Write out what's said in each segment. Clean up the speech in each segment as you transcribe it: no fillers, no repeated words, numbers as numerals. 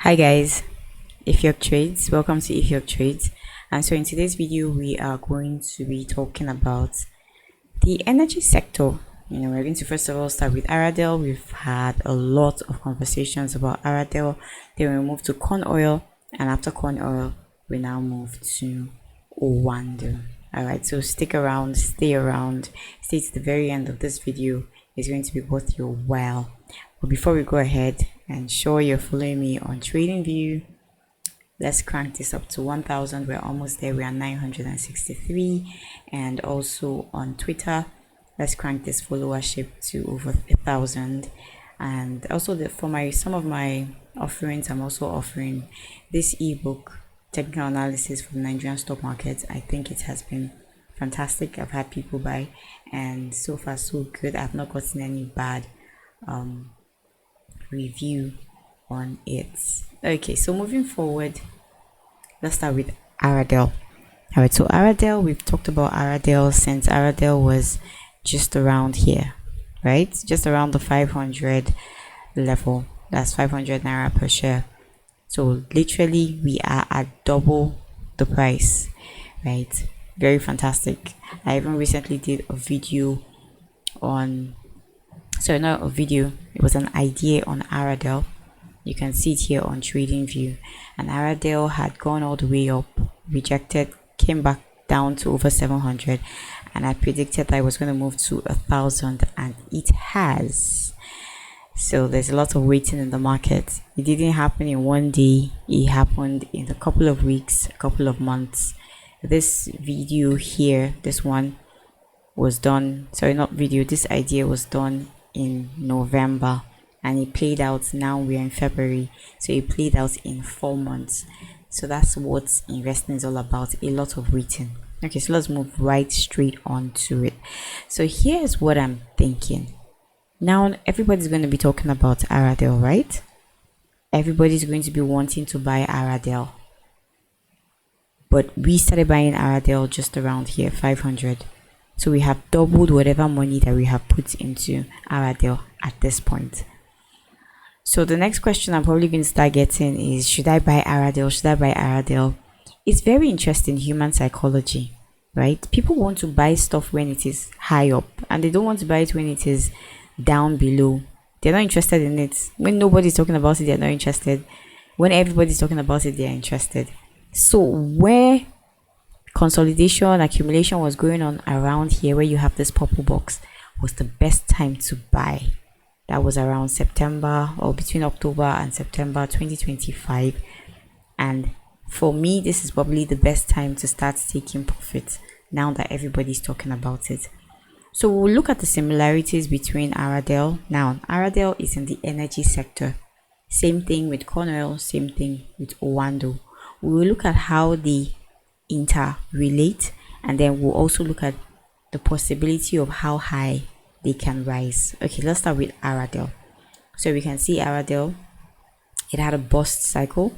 Hi guys, Ethiop Trades, welcome to Ethiop Trades. And so in today's video we are going to be talking about the energy sector. We're going to first of all start with Aradel. We've had a lot of conversations about Aradel. Then we move to Conoil, and after Conoil we now move to Oando. Alright, so stick around, stay around, stay to the very end of this video. It's going to be worth your while. But before we go ahead, ensure you're following me on TradingView. Let's crank this up to 1000. We're almost there. We are 963. And also on Twitter, let's crank this followership to over 1000. And also for some of my offerings, I'm also offering this ebook, Technical Analysis for the Nigerian Stock Market. I think it has been fantastic. I've had people buy, and so far so good. I've not gotten any bad review on it. Okay, so moving forward, let's start with Aradel. All right, so Aradel, we've talked about Aradel since Aradel was just around here, right? Just around the 500 level. That's 500 naira per share. So literally we are at double the price, right? Very fantastic. I even recently did a video on, sorry, not a video, it was an idea on Aradel. You can see it here on TradingView. And Aradel had gone all the way up, rejected, came back down to over 700, and I predicted that I was going to move to 1000, and it has. So there's a lot of waiting in the market. It didn't happen in one day. It happened in a couple of weeks, a couple of months. This video here, this one was done, sorry, not video, this idea was done in November, and it played out. Now we're in February, so it played out in 4 months. So that's what investing is all about, a lot of waiting. Okay, so let's move right straight on to it. So here's what I'm thinking. Now everybody's going to be talking about Aradel, right? Everybody's going to be wanting to buy Aradel, but we started buying Aradel just around here, 500. So we have doubled whatever money that we have put into Aradel at this point. So the next question I'm probably going to start getting is, should I buy Aradel? Should I buy Aradel? It's very interesting, human psychology, right? People want to buy stuff when it is high up, and they don't want to buy it when it is down below. They're not interested in it. When nobody's talking about it, they're not interested. When everybody's talking about it, they're interested. So where consolidation, accumulation was going on around here, where you have this purple box, was the best time to buy. That was around September, or between October and September 2025. And for me, this is probably the best time to start taking profit now that everybody's talking about it. So we'll look at the similarities between Aradel. Now, Aradel is in the energy sector. Same thing with Conoil, same thing with Oando. We will look at how they interrelate, and then we'll also look at the possibility of how high they can rise. Okay, let's start with Aradel. So we can see Aradel, it had a bust cycle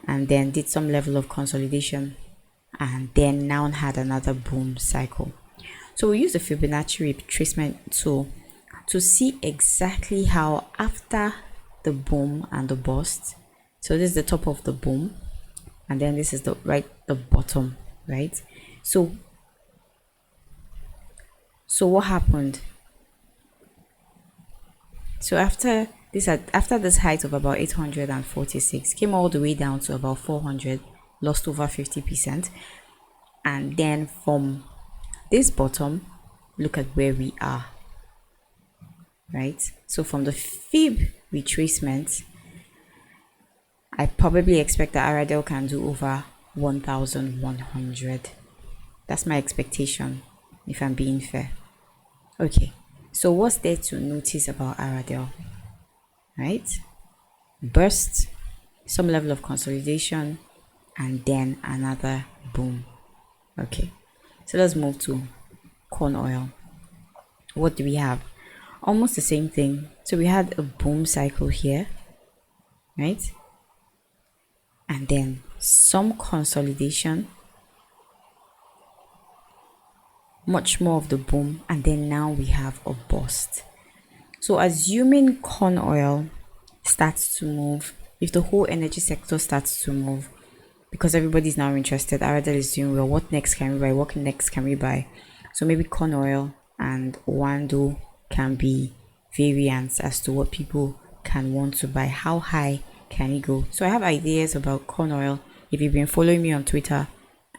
and then did some level of consolidation, and then now had another boom cycle. So we use the Fibonacci retracement tool to see exactly how after the boom and the bust, so this is the top of the boom, and then this is the bottom, right? So what happened? So after this height of about 846, came all the way down to about 400, lost over 50%, and then from this bottom, look at where we are, right? So from the Fib retracement, I probably expect that Aradel can do over 1100. That's my expectation, if I'm being fair. Okay, so what's there to notice about Aradel, right? Burst, some level of consolidation, and then another boom. Okay, so let's move to Conoil. What do we have? Almost the same thing. So we had a boom cycle here, right? And then some consolidation, much more of the boom, and then now we have a bust. So assuming Conoil starts to move if the whole energy sector starts to move, because everybody's now interested, Aradel is doing well, what next can we buy, what next can we buy? So maybe Conoil and Oando can be variants as to what people can want to buy. How high can it go? So I have ideas about Conoil. If you've been following me on Twitter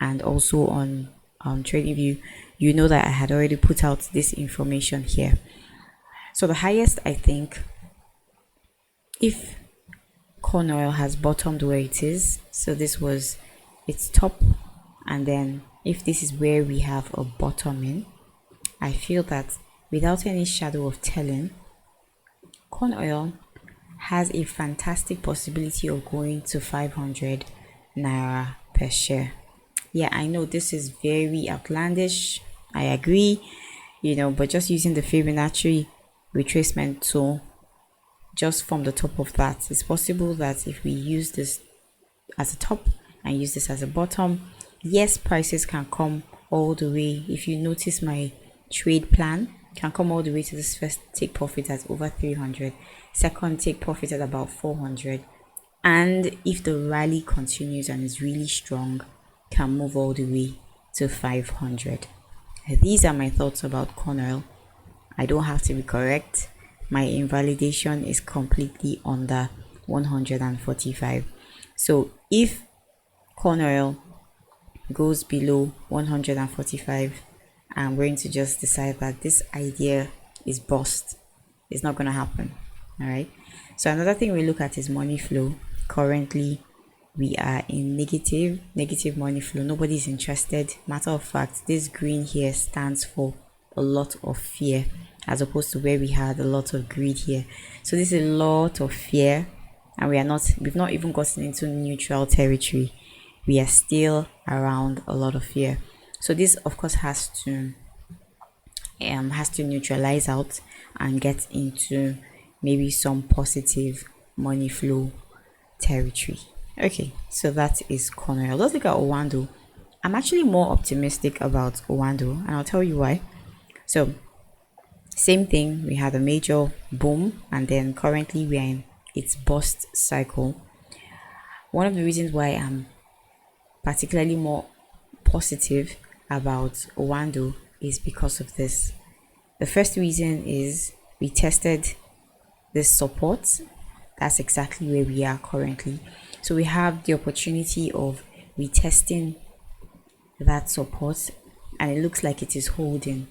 and also on TradingView, you know that I had already put out this information here. So the highest, I think, if Conoil has bottomed where it is, so this was its top, and then if this is where we have a bottoming, I feel that without any shadow of telling, Conoil has a fantastic possibility of going to 500 naira per share. Yeah, I know this is very outlandish, I agree, but just using the Fibonacci retracement tool, just from the top of that, it's possible that if we use this as a top and use this as a bottom, yes, prices can come all the way. If you notice my trade plan, can come all the way to this first take profit at over 300, second take profit at about 400, and if the rally continues and is really strong, can move all the way to 500. These are my thoughts about Conoil. I don't have to be correct. My invalidation is completely under 145. So if Conoil goes below 145, I'm going to just decide that this idea is bust. It's not going to happen. All right. So another thing we look at is money flow. Currently, we are in negative money flow. Nobody's interested. Matter of fact, this green here stands for a lot of fear, as opposed to where we had a lot of greed here. So this is a lot of fear, and we've not even gotten into neutral territory. We are still around a lot of fear. So this, of course, has to neutralize out and get into maybe some positive money flow territory. Okay, so that is Conoil. Let's look at Oando. I'm actually more optimistic about Oando, and I'll tell you why. So same thing, we had a major boom, and then currently we are in its bust cycle. One of the reasons why I'm particularly more positive about Oando is because of this. The first reason is we tested this support. That's exactly where we are currently. So we have the opportunity of retesting that support, and it looks like it is holding.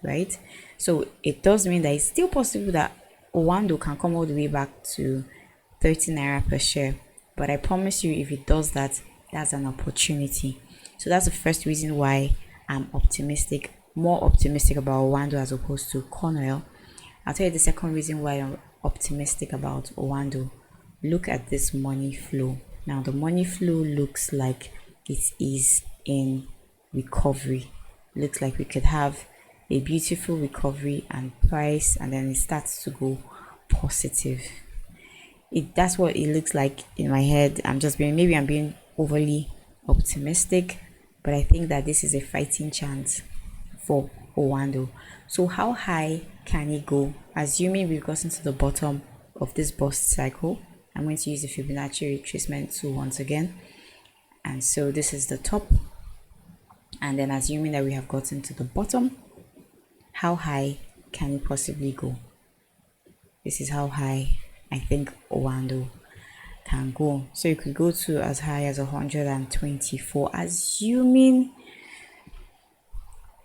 Right? So it does mean that it's still possible that Oando can come all the way back to 30 naira per share. But I promise you, if it does that, that's an opportunity. So that's the first reason why I'm more optimistic about Oando as opposed to Conoil. I'll tell you the second reason why I'm optimistic about Oando. Look at this money flow. Now the money flow looks like it is in recovery. Looks like we could have a beautiful recovery and price, and then it starts to go positive. That's what it looks like in my head. I'm being overly optimistic, but I think that this is a fighting chance for Oando. So how high can it go? Assuming we've gotten to the bottom of this bust cycle, I'm going to use the Fibonacci retracement tool once again, and so this is the top, and then assuming that we have gotten to the bottom, how high can it possibly go? This is how high I think Oando can go. So you could go to as high as 124, assuming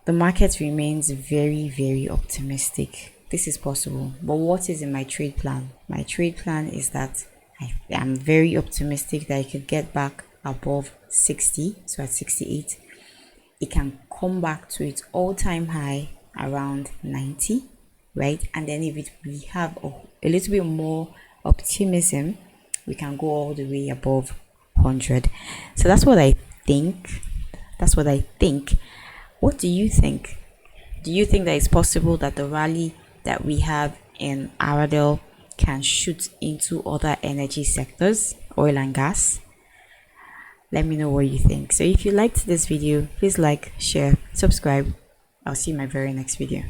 the market remains very, very optimistic. This is possible. But what is in my trade plan? My trade plan is that I am very optimistic that it could get back above 60, so at 68. It can come back to its all-time high around 90, right? And then if we have a little bit more optimism, we can go all the way above 100. So that's what I think. What do you think? Do you think that it's possible that the rally that we have in Aradel can shoot into other energy sectors, oil and gas? Let me know what you think. So if you liked this video, please like, share, subscribe. I'll see you in my very next video.